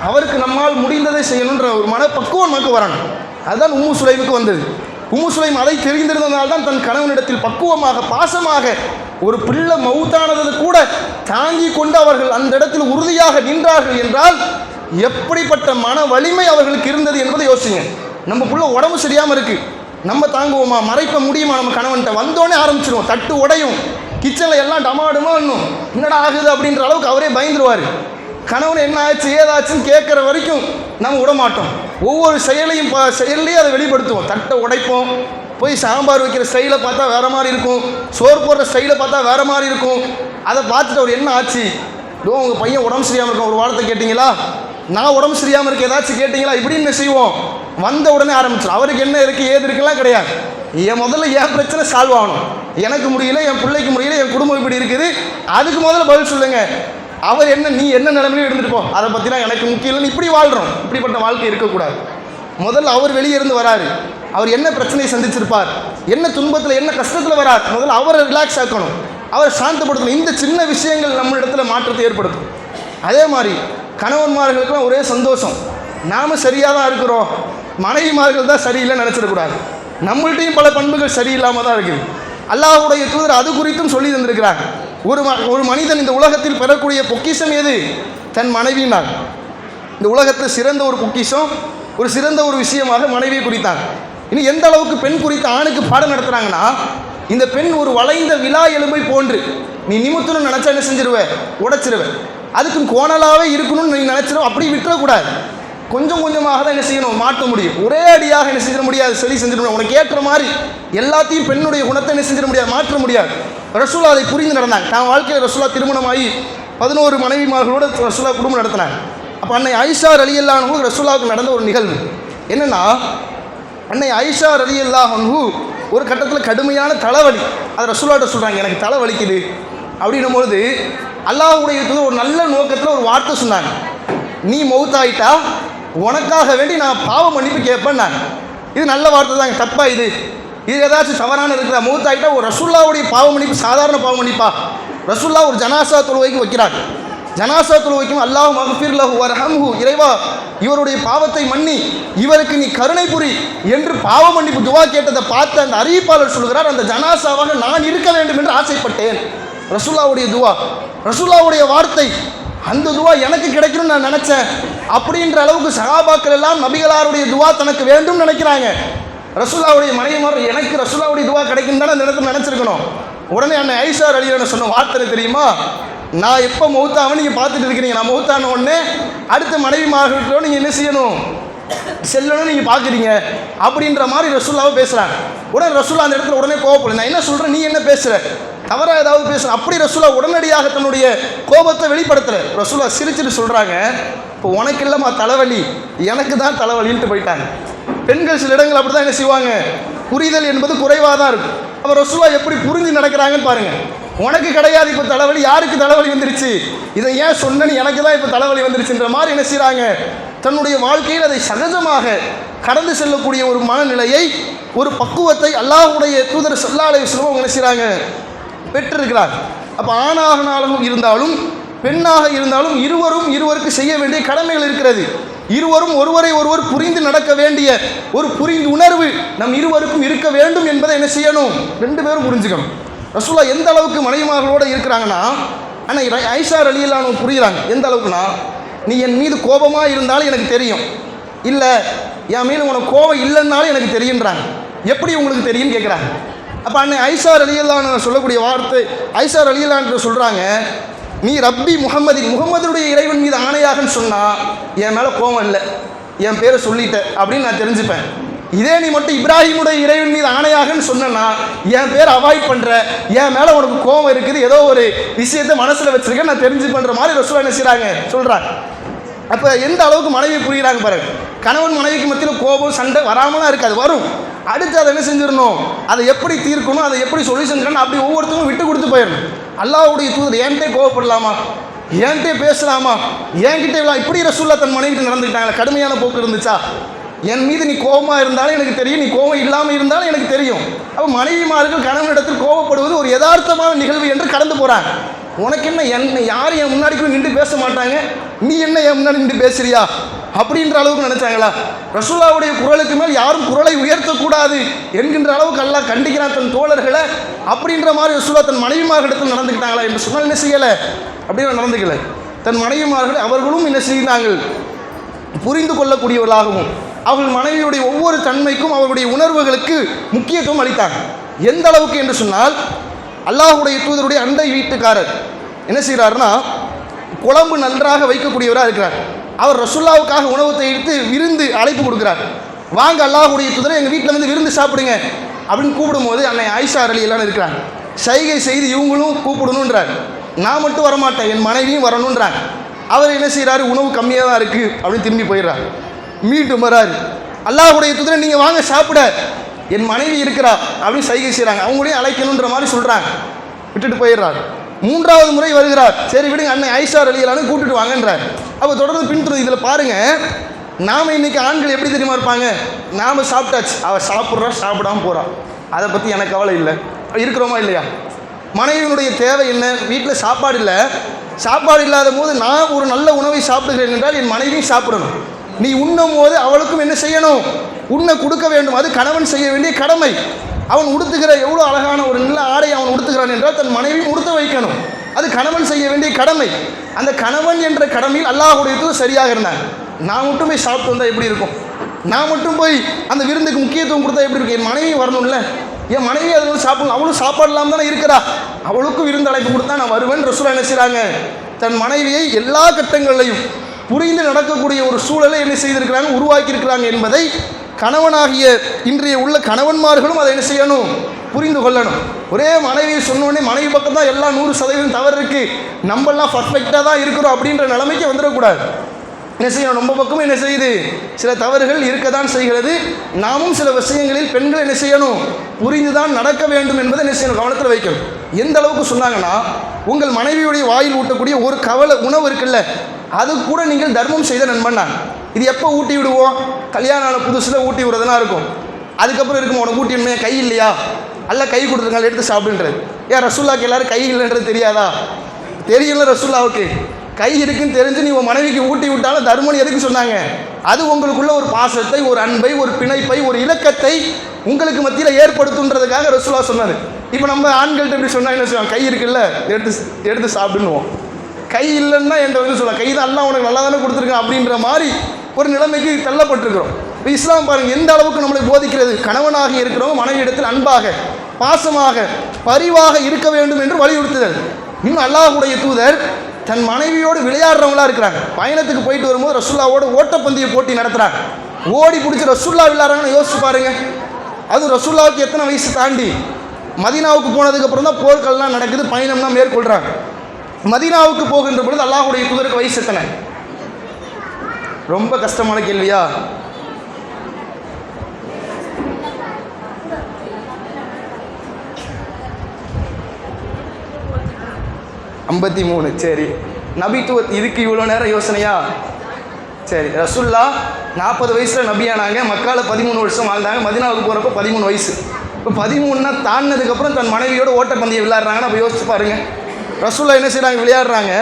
அவருக்கு நம்மால் முடிந்ததை செய்யணுன்ற ஒரு மனப்பக்குவம் நமக்கு வரணும். அதுதான் உம்மு சுலைமுக்கு வந்தது. உம்மு சுலைம் அதை தெரிந்திருந்ததால் தான் தன் கணவனிடத்தில் பக்குவமாக பாசமாக ஒரு பிள்ளை மௌத்தானது கூட தாங்கி கொண்டு அவர்கள் அந்த இடத்தில் உறுதியாக நின்றார்கள் என்றால் எப்படிப்பட்ட மன வலிமை அவர்களுக்கு இருந்தது என்பதை யோசிங்க. நம்ம புள்ள உடம்பு சரியாமல் இருக்குது, நம்ம தாங்குவோமா? மறைக்க முடியுமா? நம்ம கணவன்கிட்ட வந்தோடனே ஆரம்பிச்சிடுவோம், தட்டு உடையும், கிச்சனில் எல்லாம் டமாடுமா இன்னும் என்னடா ஆகுது அப்படின்ற அளவுக்கு அவரே பயந்துருவார். கணவன் என்ன ஆச்சு ஏதாச்சுன்னு கேட்குற வரைக்கும் நம்ம விடமாட்டோம். ஒவ்வொரு செயலையும் செயல்லையும் அதை வெளிப்படுத்துவோம். தட்டை உடைப்போம், போய் சாம்பார் வைக்கிற ஸ்டைலை பார்த்தா வேறு மாதிரி இருக்கும், சோறு போடுற ஸ்டைலை பார்த்தா வேறு மாதிரி இருக்கும். அதை பார்த்துட்டு அவர் என்ன ஆச்சு, உங்கள் பையன் உடம்பு சரியாமல் இருக்கும், ஒரு வார்த்தை கேட்டிங்களா? நான் உடம்பு சரியாமல் இருக்க ஏதாச்சும் கேட்டிங்களா? இப்படின்னு என்ன செய்வோம்? வந்த உடனே ஆரம்பிச்சிடும். அவருக்கு என்ன இருக்குது ஏது இருக்குலாம் கிடையாது. முதல்ல என் பிரச்சனை சால்வ் ஆகணும். எனக்கு முடியல, என் பிள்ளைக்கு முடியல, என் குடும்பம் இப்படி இருக்குது, அதுக்கு முதல்ல பதில் சொல்லுங்கள். அவர் என்ன, நீ என்ன நிலைமையிலும் இருந்துட்டு போ, அதை பற்றிலாம் எனக்கு முக்கியம் இல்லைன்னு இப்படி வாழ்கிறோம். இப்படிப்பட்ட வாழ்க்கை இருக்கக்கூடாது. முதல்ல அவர் வெளியே இருந்து வராரு, அவர் என்ன பிரச்சனையை சந்திச்சிருப்பார், என்ன துன்பத்தில் என்ன கஷ்டத்தில் வரார், முதல்ல அவரை ரிலாக்ஸ் ஆக்கணும், அவரை சாந்தப்படுத்தணும். இந்த சின்ன விஷயங்கள் நம்ம இடத்துல மாற்றத்தை ஏற்படுத்தும். அதே மாதிரி கணவன்மார்களுக்கெல்லாம் ஒரே சந்தோஷம், நாம் சரியாக தான் இருக்கிறோம், மனைவிமார்கள் தான் சரியில்லைன்னு நினச்சிடக்கூடாது. நம்மள்டையும் பல பண்புகள் சரியில்லாமல் தான் இருக்குது. அல்லாஹ்வுடைய தூதர் அது குறித்தும் சொல்லி தந்திருக்கிறாங்க. ஒரு மனிதன் இந்த உலகத்தில் பெறக்கூடிய பொக்கிஷம் எது? தன் மனைவியினால். இந்த உலகத்தில் சிறந்த ஒரு பொக்கிஷம், ஒரு சிறந்த ஒரு விஷயமாக மனைவியை குறித்தாங்க. இனி எந்த அளவுக்கு பெண் குறித்து ஆணுக்கு பாடம் நடத்துகிறாங்கன்னா, இந்த பெண் ஒரு வளைந்த விலா எலும்பை போன்று, நீ நிமித்தணும்னு நினச்சா என்ன செஞ்சிருவேன், உடைச்சிருவேன். அதுக்கும் கோணலாகவே இருக்கணும்னு நீ நினச்சிடும், அப்படி விட்டுறக்கூடாது. கொஞ்சம் கொஞ்சமாக தான் என்ன செய்யணும், மாற்ற முடியும். ஒரே அடியாக என்ன செஞ்சிட முடியாது, சரி செஞ்சிட முடியாது. உனக்கு ஏற்ற மாதிரி எல்லாத்தையும் பெண்ணுடைய குணத்தை என்ன செஞ்சிட முடியாது, மாற்ற முடியாது. ரசூலா அதை புரிந்து நடந்தாங்க. தான் வாழ்க்கையில் ரசூலா திருமணமாகி 11 மனைவிமார்களோடு ரசூலா குடும்பம் நடத்தினாங்க. அப்போ அன்னை ஆயிஷா ரலியல்லாஹு அன்ஹு ரசூலாவுக்கு நடந்த ஒரு நிகழ்வு என்னென்னா, அன்னை ஆயிஷா ரலியல்லாஹு அன்ஹு ஒரு கட்டத்தில் கடுமையான தலைவலி, அதை ரசூலாட்ட சொல்கிறாங்க, எனக்கு தலை வலிக்குது அப்படின்னும் பொழுது அல்லாஹ்வுடைய தூதர் ஒரு நல்ல நோக்கத்தில் ஒரு வார்த்தை சொன்னாங்க, நீ மௌத்தாயிட்டா உனக்காக வேண்டி நான் பாவ மன்னிப்பு கேட்பேன். நான் இது நல்ல வார்த்தை தாங்க, தப்பா இது ஏதாச்சும் தவறான இருக்கிற? மௌத்தாயிட்டா ஒரு ரசூல்லாவுடைய பாவ மன்னிப்பு சாதாரண பாவ மன்னிப்பா? ரசூல்லா ஒரு ஜனாசா தொழுவைக்கு வைக்கிறாங்க. ஜனாசா தொழுவைக்கும் அல்லாஹ் மக்ஃபிர் லஹு வர்ஹம்ஹு, இறைவா இவருடைய பாவத்தை மன்னி இவருக்கு நீ கருணை புரி என்று பாவ மன்னிப்பு துவா கேட்டதை பார்த்து அந்த அறிவிப்பாளர் சொல்கிறார், அந்த ஜனாசாவாக நான் இருக்க வேண்டும் என்று ஆசைப்பட்டேன். ரசூல்லாவுடைய துவா, ரசூல்லாவுடைய வார்த்தை. அந்த துவா எனக்கு கிடைக்கணும்னு நான் நினச்சேன் அப்படின்ற அளவுக்கு சஹாபாக்கள் எல்லாம் நபிகளாருடைய துவா தனக்கு வேண்டும் நினைக்கிறாங்க. ரசூலுல்லாஹ்வுடைய மனைவிமார் எனக்கு ரசூலுல்லாஹ்வுடைய துவா கிடைக்கும் தானே அந்த இடத்துல நினச்சிருக்கணும். உடனே அன்னை ஆயிஷா ரலியல்லாஹு சொன்ன வார்த்தை தெரியுமா, நான் எப்போ மௌத்தாவன்னு நீங்கள் பார்த்துட்டு இருக்கிறீங்க, நான் மௌத்தான உடனே அடுத்த மனைவிமார்களோ நீங்கள் என்ன செய்யணும், செல்லணும் நீங்கள் பார்க்குறீங்க அப்படின்ற மாதிரி ரசூலுல்லாஹ் பேசுகிறாங்க. உடனே ரசூலுல்லாஹ் அந்த இடத்துல உடனே கோவப்படும், நான் என்ன சொல்கிறேன் நீ என்ன பேசுகிற, தவறாக ஏதாவது பேசுகிற, அப்படி ரசூலுல்லாஹ் உடனடியாக தன்னுடைய கோபத்தை வெளிப்படுத்தலை. ரசூலுல்லாஹ் சிரிச்சுட்டு சொல்கிறாங்க, இப்போ உனக்கு இல்லைம்மா தலைவலி, எனக்கு தான் தலைவலின்ட்டு போயிட்டாங்க. பெண்கள் சில இடங்கள் அப்படி தான் என்ன செய்வாங்க, புரிதல் என்பது குறைவாக தான் இருக்கும். அப்போ ரசூலுல்லாஹ் எப்படி புரிஞ்சு நடக்கிறாங்கன்னு பாருங்கள். உனக்கு கிடையாது இப்போ தலைவலி, யாருக்கு தலைவலி வந்துருச்சு, இதை ஏன் சொன்னேன்னு எனக்கு தான் இப்போ தலைவலி வந்துருச்சுன்ற மாதிரி என்ன செய்கிறாங்க, தன்னுடைய வாழ்க்கையில் அதை சகஜமாக கடந்து செல்லக்கூடிய ஒரு மனநிலையை, ஒரு பக்குவத்தை அல்லாஹ்வுடைய தூதர் ஸல்லல்லாஹு அலைஹி வஸல்லம் அவங்க என்ன செய்கிறாங்க, பெற்றிருக்கிறார். அப்போ ஆணாக இருந்தாலும் பெண்ணாக இருந்தாலும் இருவருக்கு செய்ய வேண்டிய கடமைகள் இருக்கிறது. இருவரும் ஒருவரை ஒருவர் புரிந்து நடக்க வேண்டிய ஒரு புரிந்து உணர்வு நம் இருவருக்கும் இருக்க வேண்டும் என்பதை என்ன செய்யணும், ரெண்டு பேரும் புரிஞ்சுக்கணும். ரசூலுல்லாஹ் எந்த அளவுக்கு மனைவிமார்களோடு இருக்கிறாங்கன்னா, ஆனால் ஆயிஷா ரலியல்லாஹு அன்ஹா புரிகிறாங்க எந்த அளவுக்குன்னா, நீ என் மீது கோபமாக இருந்தாலும் எனக்கு தெரியும், இல்லை என் மீது உனக்கு கோபம் இல்லைன்னாலும் எனக்கு தெரியுன்றாங்க. எப்படி உங்களுக்கு தெரியும்னு கேட்குறாங்க. அப்போ அன்னை ஆயிஷா ரலியல்லாஹு அன்ஹா சொல்லக்கூடிய வார்த்தை, ஆயிஷா ரலியல்லாஹு அன்ஹா சொல்கிறாங்க, நீ ரப்பி முகமதுடைய இறைவன் மீது ஆணையாகன்னு சொன்னால் என் மேலே கோபம் இல்லை, என் பேரை சொல்லிட்டேன் அப்படின்னு நான் தெரிஞ்சுப்பேன். இதே நீ மட்டும் இப்ராஹிமுடைய இறைவன் மீது ஆணையாகன்னு சொன்னா என் பேர் அவாய்ட் பண்ணுற, என் மேலே உனக்கு கோபம் இருக்குது, ஏதோ ஒரு விஷயத்தை மனசில் வச்சுருக்கேன் நான் தெரிஞ்சு பண்ணுற மாதிரி ரசூலுல்லாஹ் என்ன செய்கிறாங்க சொல்கிறாங்க. அப்போ எந்த அளவுக்கு மனைவி புரிகிறாங்க பாருங்க. கணவன் மனைவிக்கு மத்தியில் கோபம் சண்டை வராமலாம் இருக்காது, வரும். அடுத்து அதை என்ன செஞ்சிடணும், அதை எப்படி தீர்க்கணும், அதை எப்படி சொல்யூஷன் பண்ணணும், அப்படி ஒவ்வொருத்தரும் விட்டு கொடுத்து போயிடணும். அல்லாஹ்வுடைய தூதர் என்கிட்டே கோவப்படலாமா, என்கிட்டே பேசலாமா, என்கிட்ட இப்படி ரசூலுல்லாஹ் தன் மனைவிட்டு நடந்துக்கிட்டாங்களா, கடுமையான போக்கு இருந்துச்சா, என் மீது நீ கோபமாக இருந்தாலும் எனக்கு தெரியும், நீ கோபம் இல்லாமல் இருந்தாலும் எனக்கு தெரியும். அப்போ மனைவிமார்கள் கணவனிடத்தில் கோபப்படுவது ஒரு யதார்த்தமான நிகழ்வு என்று கடந்து போகிறாங்க. உனக்கு என்ன யாரும் என் முன்னாடி கூட நின்று பேச மாட்டாங்க, நீ என்ன என் முன்னாடி நின்று பேசுறியா அப்படின்ற அளவுக்கு நினைச்சாங்களா? ரசூலுல்லாஹ்வுடைய குரலுக்கு மேல் யாரும் குரலை உயர்த்தக்கூடாது என்கின்ற அளவுக்கு அல்லாஹ் கண்டிக்கிறான் தன் தோழர்களை. அப்படின்ற மாதிரி ரசூலுல்லாஹ் தன் மனைவிமார்களிடத்தில் நடந்துக்கிட்டாங்களா என்று சொன்னால் என்ன செய்யலை, அப்படியே நடந்துக்கல. தன் மனைவிமார்கள் அவர்களும் என்ன செய்கிறார்கள், புரிந்து கொள்ளக்கூடியவர்களாகவும் அவர்கள் மனைவியுடைய ஒவ்வொரு தன்மைக்கும் அவர்களுடைய உணர்வுகளுக்கு முக்கியத்துவம் அளித்தாங்க. எந்த அளவுக்கு என்று சொன்னால், அல்லாஹ்வுடைய தூதருடைய அண்டை வீட்டுக்காரர் என்ன செய்கிறாருன்னா, குழம்பு நன்றாக வைக்கக்கூடியவராக இருக்கிறார். அவர் ரசூலுல்லாஹ்வுக்காக உணவத்தை எடுத்து விருந்து அழைப்பு கொடுக்குறார். வாங்க அல்லாஹ்வுடைய தூதரை எங்கள் வீட்டில் வந்து விருந்து சாப்பிடுங்க அப்படின்னு கூப்பிடும்போது அன்னை ஆயிஷா ரலியல்லாஹு இருக்கிறாங்க. சைகை செய்து இவங்களும் கூப்பிடணுன்றார். நான் மட்டும் வரமாட்டேன், என் மனைவியும் வரணுன்றாங்க. அவர் என்ன செய்கிறாரு, உணவு கம்மியாக தான் இருக்குது அப்படின்னு திரும்பி போயிடுறார். மீண்டும் வராரு, அல்லாஹ்வுடைய தூதரை நீங்கள் வாங்க சாப்பிட, என் மனைவி இருக்கிறா அப்படின்னு சைகை செய்கிறாங்க. அவங்களையும் அழைக்கணுன்ற மாதிரி சொல்கிறாங்க, விட்டுட்டு போயிடுறாரு. மூன்றாவது முறை வருகிறார், சரி விடுங்க அன்னை ஆயிஷா ரலியல்லாஹு கூப்பிட்டுட்டு வாங்கன்றார். அப்போ தொடர்ந்து பின்தொடர்ந்து இதில் பாருங்கள், நாம் இன்றைக்கி ஆண்கள் எப்படி தெரியுமா இருப்பாங்க, நாம் சாப்பிட்டாச்சு, அவள் சாப்பிட்றா சாப்பிடாமல் போகிறா, அதை பற்றி எனக்கு கவலை இல்லை, இருக்கிறோமா இல்லையா? மனைவியினுடைய தேவை என்ன, வீட்டில் சாப்பாடு இல்லை, சாப்பாடு இல்லாத போது நான் ஒரு நல்ல உணவை சாப்பிடுகிறேன் என்றால் என் மனைவியும் சாப்பிடணும். நீ உண்ணும் போது அவளுக்கும் என்ன செய்யணும், உண்ண கொடுக்க வேண்டும். அது கணவன் செய்ய வேண்டிய கடமை. அவன் உடுத்துகிற எவ்வளோ அழகான ஒரு நல்ல ஆடை அவன் உடுத்துகிறான் என்றால் தன் மனைவியும் உடுத்த வைக்கணும். அது கணவன் செய்ய வேண்டிய கடமை. அந்த கணவன் என்ற கடமையில் அல்லாஹ்வுடைய தூதர் சரியாக இருந்தாங்க. நான் மட்டும் போய் சாப்பிட்டு வந்தால் எப்படி இருக்கும், நான் மட்டும் போய் அந்த விருந்துக்கு முக்கியத்துவம் கொடுத்தா எப்படி இருக்கும், என் மனைவி வரணும்ல, என் மனைவி அதில் சாப்பிடணும், அவளும் சாப்பாடு இல்லாமல் தானே இருக்கிறா, அவளுக்கும் விருந்து அழைப்பு கொடுத்தா நான் வருவேன். ரசூலுல்லாஹ் என்ன செய்கிறாங்க, தன் மனைவியை எல்லா கட்டங்களையும் புரிந்து நடக்கக்கூடிய ஒரு சூழலை என்ன செய்திருக்கிறாங்க, உருவாக்கியிருக்கிறாங்க என்பதை கணவனாகிய இன்றைய உள்ள கணவன்மார்களும் அதை என்ன செய்யணும், புரிந்து கொள்ளணும். ஒரே மனைவியை சொன்னோடனே மனைவி பக்கம் தான் எல்லாம் 100% தவறு இருக்குது, நம்மளாம் பர்ஃபெக்டாக தான் இருக்கிறோம் அப்படின்ற நிலைமைக்கு வந்துடக்கூடாது. என்ன செய்யணும், நம்ம பக்கமும் என்ன செய்யுது, சில தவறுகள் இருக்க தான் செய்கிறது. நாமும் சில விஷயங்களில் பெண்கள் என்ன செய்யணும், புரிந்து தான் நடக்க வேண்டும் என்பதை என்ன செய்யணும், கவனத்தில் வைக்கணும். எந்த அளவுக்கு சொன்னாங்கன்னா, உங்கள் மனைவியுடைய வாயில் ஊட்டக்கூடிய ஒரு கவலை உணவு இருக்குல்ல, அது கூட நீங்கள் தர்மம் செய்த நண்பன் நான். இது எப்போ ஊட்டி விடுவோம், கல்யாணம் ஆன புதுசில் ஊட்டி விடுறதுலாம் இருக்கும். அதுக்கப்புறம் இருக்கும், உனக்கு ஊட்டி விடுமே, கை இல்லையா, அல்ல கை கொடுத்துருக்காங்க எடுத்து சாப்பிடுன்றது. ஏன் ரசூலுல்லாஹ்க்கு எல்லாரும் கை இல்லைன்றது தெரியாதா? தெரியல, ரசூலுல்லாஹ்வுக்கு கை இருக்குன்னு தெரிஞ்சு நீ உன் மனைவிக்கு ஊட்டி விட்டாலும் தர்மம் எதுக்கு சொன்னாங்க? அது உங்களுக்குள்ள ஒரு பாசத்தை, ஒரு அன்பை, ஒரு பிணைப்பை, ஒரு இலக்கத்தை உங்களுக்கு மத்தியில் ஏற்படுத்துன்றதுக்காக ரசூலுல்லாஹ் சொன்னார். இப்போ நம்ம ஆண்கள்கிட்ட எப்படி சொன்னால் என்ன செய்வோம், கை இருக்குல்ல எடுத்து சாப்பிடுன்னுவோம். கை இல்லைன்னா என்கிட்ட வந்து சொல்லலாம், கை தான் எல்லாம் உனக்கு நல்லா தானே கொடுத்துருக்கேன் அப்படின்ற மாதிரி ஒரு நிலைமைக்கு தள்ளப்பட்டிருக்கிறோம். இப்போ இஸ்லாம் பாருங்கள் எந்த அளவுக்கு நம்மளை போதிக்கிறது. கணவனாக இருக்கிறவங்க மனைவி இடத்தில் அன்பாக, பாசமாக, பரிவாக இருக்க வேண்டும் என்று வலியுறுத்துதல். இன்னும் அல்லாஹ்வுடைய தூதர் தன் மனைவியோடு விளையாடுறவங்களா இருக்கிறாங்க. பயணத்துக்கு போயிட்டு வரும்போது ரசூல்லாவோட ஓட்டப்பந்தய போட்டி நடத்துகிறாங்க. ஓடி பிடிச்சி ரசூல்லா விளையாடுறாங்கன்னு யோசிச்சு பாருங்க. அது ரசூல்லாவுக்கு எத்தனை வயசு தாண்டி மதீனாவுக்கு போனதுக்கப்புறம் தான் போர்கள்லாம் நடக்குது, பயணம்லாம் மேற்கொள்கிறாங்க. மதீனாவுக்கு போகின்ற பொழுது அல்லாஹ்வுடைய தூதருக்கு வயசு எத்தனை? ரொம்ப கஷ்டமான கேள்வியா? ஐம்பத்தி 53. சரி, நபித்துவ இதுக்கு இவ்வளோ நேரம் யோசனையா? சரி, ரசூல்லா 40 வயசில் நபியானாங்க. மக்கால 13 வருஷம் வாழ்ந்தாங்க. மதீனாவுக்கு போகிறப்ப 13 வயசு. இப்போ 13னா தாண்டினதுக்கப்புறம் தன் மனைவியோட ஓட்டப்பந்தயம் விளையாடுறாங்கன்னு அப்போ யோசிச்சு பாருங்க. ரசூல்லா என்ன செய்கிறாங்க? விளையாடுறாங்க.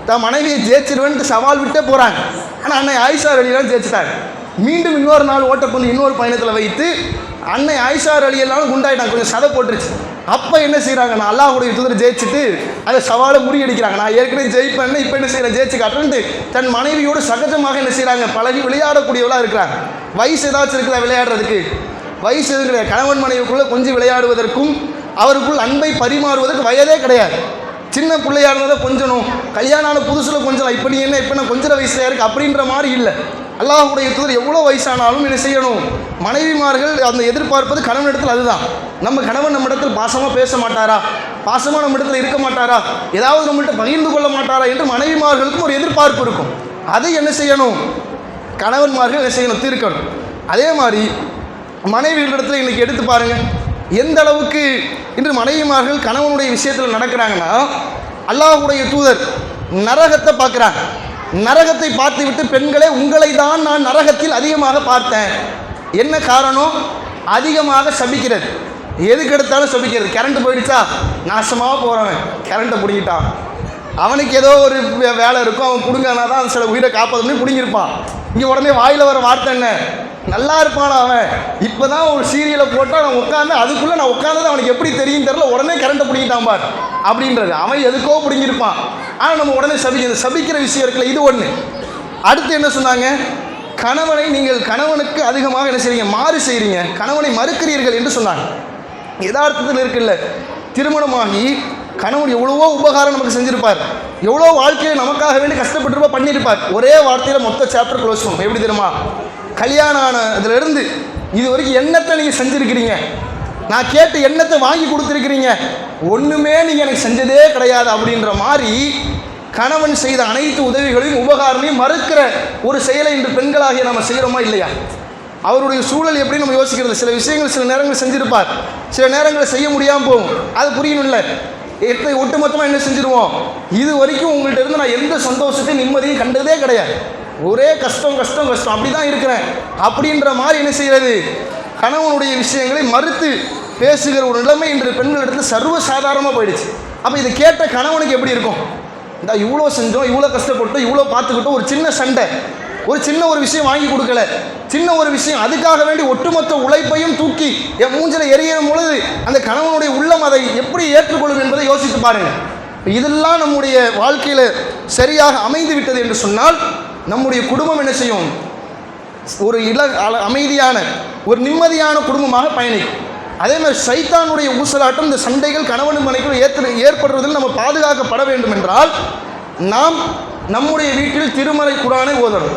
தன் மனைவியை ஜெயிச்சிருவேன்ட்டு சவால் விட்டே போகிறாங்க. ஆனால் அன்னை ஆயிஷா ரலியெல்லாம் ஜெயிச்சிட்டாங்க. மீண்டும் இன்னொரு நாள் ஓட்டப்பந்தயம் இன்னொரு பயணத்தில் வைத்து அன்னை ஆயிஷா ரலியெல்லாம் குண்டாயிட்டாங்க, கொஞ்சம் சதை போட்டுருச்சு. அப்போ என்ன செய்கிறாங்க? நான் அல்லாஹ்வுடைய தூதர் ஜெயிச்சுட்டு அந்த சவாலை முறியடிக்கிறாங்க. நான் ஏற்கனவே ஜெயிப்பேன்னு இப்போ என்ன செய்கிறேன்? ஜெயிச்சு காட்டுறேன்ட்டு தன் மனைவியோடு சகஜமாக என்ன செய்கிறாங்க? பழகி விளையாடக்கூடியவளாக இருக்கிறாங்க. வயசு ஏதாச்சும் இருக்குதா விளையாடுறதுக்கு? வயசு எதுவும் கிடையாது. கணவன் மனைவிக்குள்ளே கொஞ்சம் விளையாடுவதற்கும் அவருக்குள் அன்பை பரிமாறுவதற்கு வயதே கிடையாது. சின்ன பிள்ளையாக இருந்ததை கொஞ்சணும், கல்யாணம் புதுசில் கொஞ்சம், இப்போ நீ என்ன இப்போ நான் கொஞ்சம் வயசுல இருக்கு அப்படின்ற மாதிரி இல்லை. அல்லாஹ்வுடைய தூதர் எவ்வளோ வயசானாலும் என்ன செய்யணும்? மனைவிமார்கள் அந்த எதிர்பார்ப்பது கணவன் இடத்தில் அதுதான். நம்ம கணவன் நம்ம இடத்தில் பாசமாக பேச மாட்டாரா, பாசமாக நம்ம இடத்துல இருக்க மாட்டாரா, ஏதாவது நம்மள்கிட்ட பகிர்ந்து கொள்ள மாட்டாரா என்று மனைவிமார்களுக்கும் ஒரு எதிர்பார்ப்பு இருக்கும். அதை என்ன செய்யணும்? கணவன்மார்கள் என்ன செய்யணும்? தீர்க்கணும். அதே மாதிரி மனைவிகளிடத்தில் இன்றைக்கி எடுத்து பாருங்கள், எந்த அளவுக்கு இன்று மனைவிமார்கள் கணவனுடைய விஷயத்தில் நடக்கிறாங்கன்னா, அல்லாஹ்வுடைய தூதர் நரகத்தை பார்க்குறாங்க. நரகத்தை பார்த்து விட்டு, பெண்களே உங்களை தான் நான் நரகத்தில் அதிகமாக பார்த்தேன். என்ன காரணம்? அதிகமாக சபிக்கிறது. எதுக்கு எடுத்தாலும் சபிக்கிறது. கரண்ட் போயிடுச்சா, நாசமாக போகிறவன் கரண்ட்டை பிடிங்கிட்டான், அவனுக்கு ஏதோ ஒரு வேலை இருக்கும், அவன் பிடுங்கானா தான் சில உயிரை காப்பாற்றணும் பிடுங்கிருப்பான். இங்கே உடனே வாயில் வர வார்த்தை என்ன? நல்லா இருப்பானா அவன், இப்போ தான் ஒரு சீரியலை போட்டால் நான் உட்காந்து அதுக்குள்ளே நான் உட்காந்தது அவனுக்கு எப்படி தெரியும் தெரில, உடனே கரண்ட்டை பிடிங்கிட்டான் பார் அப்படின்றது. அவன் எதுக்கோ பிடிங்கிருப்பான். ஆனால் நம்ம உடனே சபிக்கிற விஷயம் இருக்குல்ல, இது ஒன்று. அடுத்து என்ன சொன்னாங்க? கணவனை நீங்கள் கணவனுக்கு அதிகமாக என்ன செய்றீங்க? மாறு செய்கிறீங்க, கணவனை மறுக்கிறீர்கள் என்று சொன்னாங்க. யதார்த்தத்தில் இருக்குல்ல, திருமணமாகி கணவன் எவ்வளவோ உபகாரம் நமக்கு செஞ்சிருப்பார், எவ்வளோ வாழ்க்கையை நமக்காக வேண்டி கஷ்டப்பட்டுருப்பா பண்ணியிருப்பார். ஒரே வார்த்தையில் மொத்த சாப்டர் க்ளோஸ் பண்ணும். எப்படி தெரியுமா? கல்யாணம் ஆனதுலேருந்து இது வரைக்கும் என்னத்தை நீங்கள் செஞ்சுருக்கிறீங்க, நான் கேட்டு என்னத்தை வாங்கி கொடுத்துருக்கிறீங்க, ஒன்றுமே நீங்கள் எனக்கு செஞ்சதே கிடையாது அப்படின்ற மாதிரி கணவன் செய்த அனைத்து உதவிகளையும் உபகாரமையும் மறுக்கிற ஒரு செயலை இன்று பெண்களாகிய நம்ம செய்கிறோமா இல்லையா? அவருடைய சூழல் எப்படி நம்ம யோசிக்கிறது? சில விஷயங்கள் சில நேரங்கள் செஞ்சுருப்பார், சில நேரங்களில் செய்ய முடியாமல் போகும். அது புரியணும்ல. ஒட்டுமொத்தமாக என்ன செஞ்சுருவோம்? இது வரைக்கும் உங்கள்கிட்ட இருந்து நான் எந்த சந்தோஷத்தையும் நிம்மதியும் கண்டதே கிடையாது, ஒரே கஷ்டம் கஷ்டம் கஷ்டம் அப்படி தான் இருக்கிறேன் அப்படின்ற மாதிரி என்ன செய்கிறது? கணவனுடைய விஷயங்களை மறுத்து பேசுகிற ஒரு நிலைமை இன்று பெண்களிடத்தில் சர்வசாதாரணமாக போயிடுச்சு. அப்போ இதை கேட்ட கணவனுக்கு எப்படி இருக்கும்? இந்த இவ்வளோ செஞ்சோம், இவ்வளோ கஷ்டப்பட்டோம், இவ்வளோ பார்த்துக்கிட்டோம், ஒரு சின்ன சண்டை, ஒரு சின்ன ஒரு விஷயம் வாங்கி கொடுக்கல, சின்ன ஒரு விஷயம், அதுக்காக வேண்டி ஒட்டுமொத்த உழைப்பையும் தூக்கி என் மூஞ்சில் எரியும் பொழுது அந்த கணவனுடைய உள்ளம் அதை எப்படி ஏற்றுக்கொள்ளும் என்பதை யோசித்து பாருங்கள். இதெல்லாம் நம்முடைய வாழ்க்கையில் சரியாக அமைந்து விட்டது என்று சொன்னால் நம்முடைய குடும்பம் என்ன செய்யும்? ஒரு அமைதியான ஒரு நிம்மதியான குடும்பமாக பயணிக்கும். அதே மாதிரி சைத்தானுடைய ஊசலாட்டம், இந்த சண்டைகள் கணவன் மனைவிக்குள் ஏற்படுறதில் நம்ம பாதுகாக்கப்பட வேண்டும் என்றால் நாம் நம்முடைய வீட்டில் திருமறை குர்ஆனை ஓதணும்.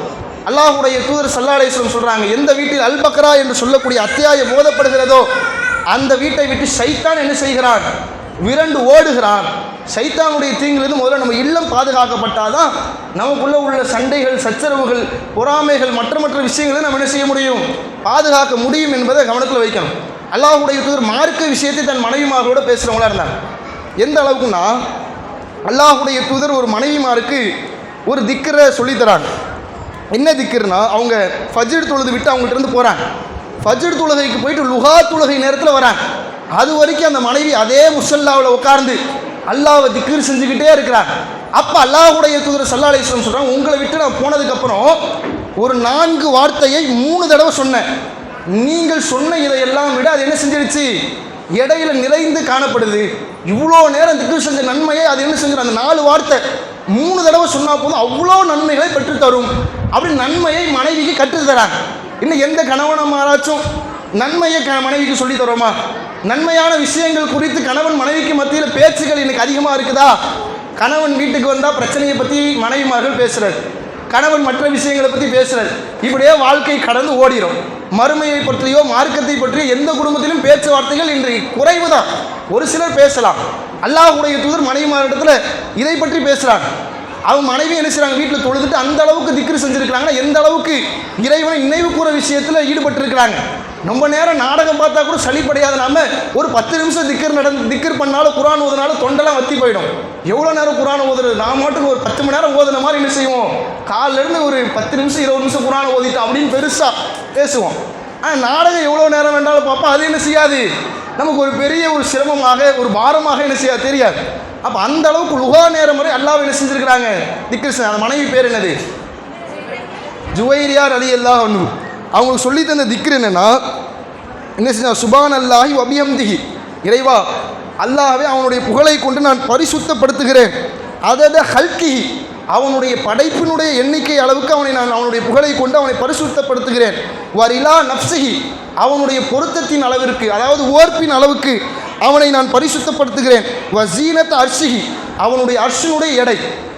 அல்லாஹ்வுடைய தூதர் ஸல்லல்லாஹு அலைஹி வஸல்லம் சொல்கிறாங்க, எந்த வீட்டில் அல் பக்ரா என்று சொல்லக்கூடிய அத்தியாயம் ஓதப்படுகிறதோ அந்த வீட்டை விட்டு சைத்தான் என்ன செய்கிறான்? விரண்டு ஓடுகிறான். சைத்தானுடைய தீங்கிலிருந்து முதல்ல நம்ம இல்லம் பாதுகாக்கப்பட்டாதான் நமக்குள்ளே உள்ள சண்டைகள், சச்சரவுகள், பொறாமைகள், மற்ற விஷயங்களை நம்ம என்ன செய்ய முடியும்? பாதுகாக்க முடியும் என்பதை கவனத்தில் வைக்கணும். அல்லாஹ்வுடைய தூதர் மார்க்க விஷயத்தை தன் மனைவிமாரோட பேசுகிறவங்களா இருந்தாங்க. எந்த அளவுக்குன்னா, அல்லாஹ்வுடைய தூதர் ஒரு மனைவிமாருக்கு ஒரு திக்கரை சொல்லித்தராங்க. என்ன திக்கர்னா, அவங்க ஃபஜ்ர் தொழுது விட்டு அவங்கள்ட்ட இருந்து போகிறாங்க. ஃபஜ்ர் தொழுகைக்கு போயிட்டு லுஹா தொழுகை நேரத்தில் வராங்க. அது வரைக்கும் அந்த மனைவி அதே முஸல்லாவில் உட்கார்ந்து அல்லாஹ்வை திக்ர் செஞ்சுக்கிட்டே இருக்கிறாங்க. அப்போ அல்லாஹ்வுடைய தூதர் ஸல்லல்லாஹு அலைஹி வஸல்லம் சொல்கிறாங்க, உங்களை விட்டு நான் போனதுக்கப்புறம் ஒரு 4 வார்த்தையை 3 தடவை சொன்னேன். நீங்கள் சொன்ன இதையெல்லாம் விட அது என்ன செஞ்சிருச்சு? இடையில நிறைந்து காணப்படுது. இவ்வளோ நேரம் திக்ர் செஞ்ச நன்மையை அது என்ன செஞ்சிடும்? அந்த 4 வார்த்தை 3 தடவை சொன்னால் போதும் அவ்வளோ நன்மைகளை பெற்றுத்தரும் அப்படி நன்மையை மனைவிக்கு கற்றுத்தராங்க. இன்னும் எந்த கணவனமாராச்சும் நன்மையை மனைவிக்கு சொல்லி தரோமா? நன்மையான விஷயங்கள் குறித்து கணவன் மனைவிக்கு மத்தியில் பேச்சுகள் இன்னைக்கு அதிகமாக இருக்குதா? கணவன் வீட்டுக்கு வந்தால் பிரச்சனையை பற்றி மனைவிமார்கள் பேசுகிறது, கணவன் மற்ற விஷயங்களை பற்றி பேசுகிறது, இப்படியே வாழ்க்கை கடந்து ஓடிடும். மறுமையை பற்றியோ மார்க்கத்தை பற்றியோ எந்த குடும்பத்திலும் பேச்சுவார்த்தைகள் இன்று குறைவு தான். ஒரு சிலர் பேசலாம். அல்லாஹ்வுடைய தூதர் மனைவிமாரிடத்தில் இதை பற்றி பேசுகிறாங்க. அவங்க மனைவி என்ன செய்கிறாங்க, வீட்டில் தொழுதுட்டு அந்த அளவுக்கு திக்ரு செஞ்சுருக்கிறாங்கன்னா எந்த அளவுக்கு இறைவனை நினைவு கூற விஷயத்தில் ஈடுபட்டிருக்கிறாங்க. ரொம்ப நேரம் நாடகம் பார்த்தா கூட சளிப்படையாத நாம ஒரு 10 நிமிஷம் திக்கர் பண்ணாலும் குரான் ஓதுனாலும் தொண்டெல்லாம் வத்தி போயிடும். எவ்வளோ நேரம் குரான் ஓதுறது? நான் மட்டும் ஒரு 10 மணி நேரம் ஓதுன மாதிரி என்ன செய்வோம், காலிலேருந்து ஒரு 10 நிமிஷம் 20 நிமிஷம் குரான் ஓதிட்டோம் அப்படின்னு பெருசாக பேசுவோம். ஆனால் நாடகம் எவ்வளோ நேரம் வேண்டாலும் பார்ப்போம், அது என்ன செய்யாது, நமக்கு ஒரு பெரிய ஒரு சிரமமாக ஒரு பாரமாக என்ன செய்யாது தெரியாது. அப்போ அந்த அளவுக்கு லுஹா நேரம் வரை அல்லாஹ் என்ன செஞ்சுருக்கிறாங்க, திக்ர். அந்த மனைவி பேர் என்னது, ஜுவைரியா ரலியல்லாஹு அன்ஹு. அவங்களுக்கு சொல்லி தந்த திக்ர் என்னென்னா என்ன செஞ்சா, சுபான் அல்லாஹி வபிஹம்திஹி, இறைவா அல்லாஹ்வே அவனுடைய புகழை கொண்டு நான் பரிசுத்தப்படுத்துகிறேன். அதத ஹல்கிஹி, அவனுடைய படைப்பினுடைய எண்ணிக்கை அளவுக்கு நான் அவனுடைய புகழை கொண்டு அவனை பரிசுத்தப்படுத்துகிறேன். வரிலா நப்சிஹி, அவனுடைய பொருத்தத்தின் அளவிற்கு, அதாவது ஓர்ப்பின் அளவுக்கு அவனை நான் பரிசுத்தப்படுத்துகிறேன். வசீனத் அர்ஷிஹி, அவனுடைய அர்ஷினுடைய எடை,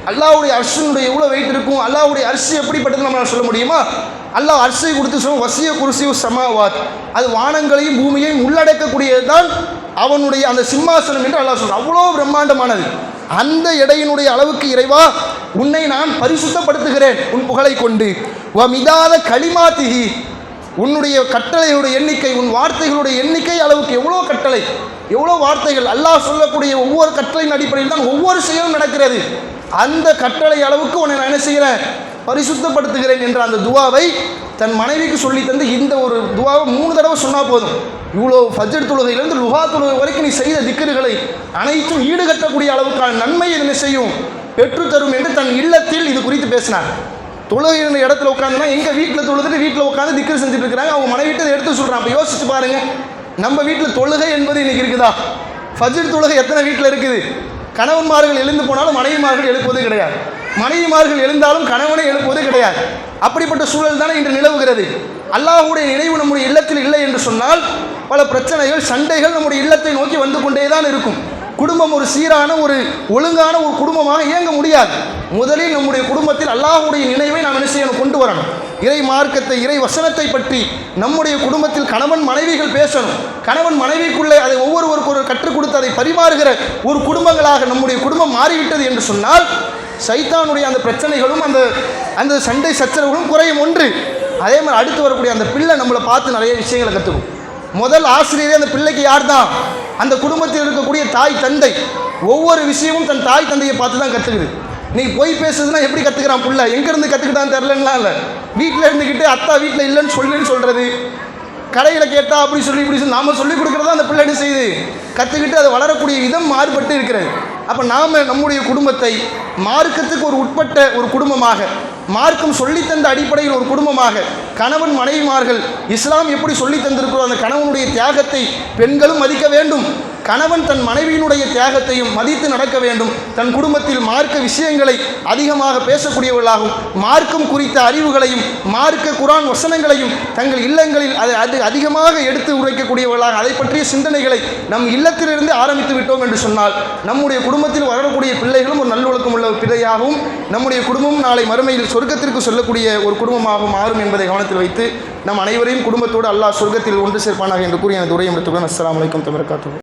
அல்லாஹ்வுடைய அர்ஷினுடைய எவ்வளோ வெயிட் இருக்கும், அல்லாஹ்வுடைய அர்ஷி எப்படிப்பட்டது நம்ம சொல்ல முடியுமா? அல்லாஹ் அர்ஷை கொடுத்து சொல்லுவோம், வசிய குருசியு சமாவாத், அது வானங்களையும் பூமியையும் உள்ளடக்கக்கூடியது தான் அவனுடைய அந்த சிம்மாசனம் என்று அல்லாஹ் சொல்கிறான். அவ்வளோ பிரம்மாண்டமானது. அந்த எடையினுடைய அளவுக்கு இறைவா உன்னை நான் பரிசுத்தப்படுத்துகிறேன் உன் புகழை கொண்டு. மிதாத களிமாத்திஹி, உன்னுடைய கட்டளைகளுடைய எண்ணிக்கை, உன் வார்த்தைகளுடைய எண்ணிக்கை அளவுக்கு எவ்வளோ கட்டளை, எவ்வளோ வார்த்தைகள், அல்லாஹ் சொல்லக்கூடிய ஒவ்வொரு கட்டளையின் அடிப்படையில் தான் ஒவ்வொரு செயலும் நடக்கிறது. அந்த கட்டளை அளவுக்கு உன்னை நான் என்ன செய்கிறேன், பரிசுத்தப்படுத்துகிறேன் என்ற அந்த துவாவை தன் மனைவிக்கு சொல்லி தந்து இந்த ஒரு துவாவை 3 தடவை சொன்னால் போதும். இவ்வளோ ஃபஜ்ர் தொழுகையிலேருந்து லுஹா தொழுகை வரைக்கும் நீ செய்த திக்ருகளை அனைத்தும் ஈடுகட்டக்கூடிய அளவுக்கான நன்மையை என்ன செய்யும், பெற்றுத்தரும் என்று தன் இல்லத்தில் இது குறித்து பேசினார். தொழுகிற இடத்துல உட்காந்துனா எங்கள் வீட்டில் தொழுதுட்டு வீட்டில் உட்காந்து திக்ரு செஞ்சுட்டு இருக்கிறாங்க. அவங்க மனைவிட்டு அதை எடுத்து சொல்கிறான். அப்போ யோசிச்சு பாருங்கள், நம்ம வீட்டில் தொழுகை என்பது இன்றைக்கி இருக்குதா? ஃபஜ்ர் தொழுகை எத்தனை வீட்டில் இருக்குது? கணவன்மார்கள் எழுந்து போனாலும் மனைவிமார்கள் எழுப்புவதே கிடையாது, மனைவிமார்கள் எழுந்தாலும் கணவனை எழுப்புவதே கிடையாது. அப்படிப்பட்ட சூழல் தானே இன்று நிலவுகிறது. அல்லாஹ்வுடைய நினைவு நம்முடைய இல்லத்தில் இல்லை என்று சொன்னால் பல பிரச்சனைகள், சண்டைகள் நம்முடைய இல்லத்தை நோக்கி வந்து கொண்டே தான் இருக்கும். குடும்பம் ஒரு சீரான ஒரு ஒழுங்கான ஒரு குடும்பமாக இயங்க முடியாது. முதலில் நம்முடைய குடும்பத்தில் அல்லாஹ்வுடைய நினைவை நாம் என்ன செய்யணும், கொண்டு வரணும். இறை மார்க்கத்தை, இறை வசனத்தை பற்றி நம்முடைய குடும்பத்தில் கணவன் மனைவிகள் பேசணும். கணவன் மனைவிக்குள்ளே அதை ஒவ்வொருவருக்கு ஒரு கற்றுக் கொடுத்து அதை பரிமாறுகிற ஒரு குடும்பங்களாக நம்முடைய குடும்பம் மாறிவிட்டது என்று சொன்னால் சைத்தானுடைய அந்த பிரச்சனைகளும் அந்த சண்டை சச்சரவுகளும் குறையும். ஒன்று. அதே மாதிரி அடுத்து வரக்கூடிய அந்த பிள்ளை நம்மளை பார்த்து நிறைய விஷயங்களை கற்றுக்கும். முதல் ஆசிரியரே அந்த பிள்ளைக்கு யார் தான்? அந்த குடும்பத்தில் இருக்கக்கூடிய தாய் தந்தை. ஒவ்வொரு விஷயமும் தன் தாய் தந்தையை பார்த்து தான் கற்றுக்குது. நீ போய் பேசுறதுன்னா எப்படி கற்றுக்கிறான் புள்ள, எங்கேருந்து கற்றுக்கிட்டான்னு தெரிலன்னா இல்லை, வீட்டில் இருந்துக்கிட்டு அத்தா வீட்டில் இல்லைன்னு சொல்கிறது, கடையில் கேட்டால் அப்படி சொல்லி இப்படி சொல்லி நாம் சொல்லிக் கொடுக்குறதா அந்த பிள்ளை என்ன செய்யுது, கற்றுக்கிட்டு அதை வளரக்கூடிய விதம் மாறுபட்டு இருக்கிறது. அப்போ நாம் நம்முடைய குடும்பத்தை மார்க்கத்துக்கு ஒரு உட்பட்ட ஒரு குடும்பமாக, மார்க்கம் சொல்லித்தந்த அடிப்படையில் ஒரு குடும்பமாக, கணவன் மனைவிமார்கள் இஸ்லாம் எப்படி சொல்லி தந்திருக்கிறோம் அந்த கணவனுடைய தியாகத்தை பெண்களும் மதிக்க வேண்டும், கணவன் தன் மனைவியினுடைய தியாகத்தையும் மதித்து நடக்க வேண்டும். தன் குடும்பத்தில் மார்க்க விஷயங்களை அதிகமாக பேசக்கூடியவர்களாகவும், மார்க்கம் குறித்த அறிவுகளையும் மார்க்க குரான் வசனங்களையும் தங்கள் இல்லங்களில் அது அதிகமாக எடுத்து உரைக்கக்கூடியவர்களாக அதை பற்றிய சிந்தனைகளை நம் இல்லத்திலிருந்து ஆரம்பித்து விட்டோம் என்று சொன்னால் நம்முடைய குடும்பத்தில் வளரக்கூடிய பிள்ளைகளும் ஒரு நல்லொழுக்கம் உள்ள பிள்ளையாகவும், நம்முடைய குடும்பமும் நாளை மறுமையில் சொர்க்கத்திற்கு சொல்லக்கூடிய ஒரு குடும்பமாகவும் மாறும் என்பதை கவனத்தில் வைத்து நம் அனைவரையும் குடும்பத்தோடு அல்லாஹ் சொர்க்கத்தில் ஒன்று சேர்ப்பானாக என்று கூறி எனது உரையை முடித்துக்கொள்கிறேன். அஸ்ஸலாமு அலைக்கும் வரஹ்மத்துல்லாஹி வபரகாத்துஹு.